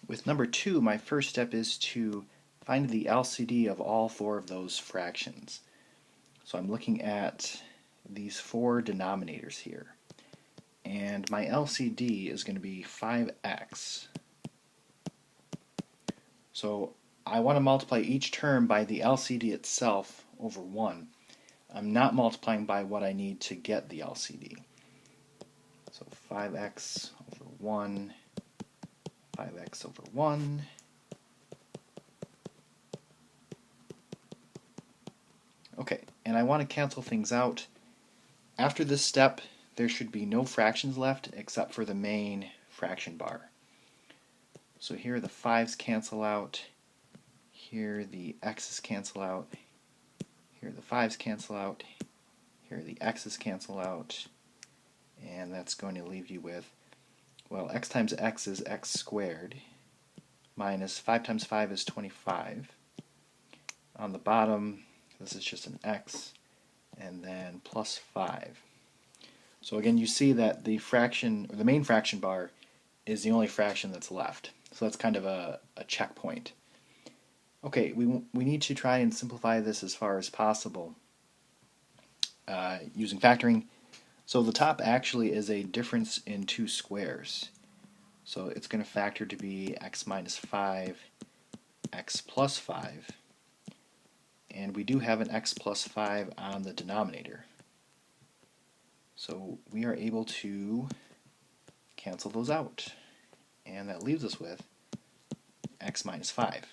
With number 2, my first step is to find the LCD of all 4 of those fractions. So I'm looking at these 4 denominators here. And my LCD is going to be 5x. So I want to multiply each term by the LCD itself over 1. I'm not multiplying by what I need to get the LCD. So 5x over 1, 5x over 1. Okay, and I want to cancel things out. After this step, there should be no fractions left except for the main fraction bar. So here the 5's cancel out, here the x's cancel out, here the 5's cancel out, here the x's cancel out, and that's going to leave you with, well, x times x is x squared, minus 5 times 5 is 25. On the bottom, this is just an x, and then plus 5. So again, you see that the fraction, or the main fraction bar, is the only fraction that's left. So that's kind of a checkpoint. Okay, we need to try and simplify this as far as possible using factoring. So the top actually is a difference in 2 squares. So it's going to factor to be x minus 5, x plus 5. And we do have an x plus 5 on the denominator. So we are able to cancel those out. And that leaves us with x minus 5.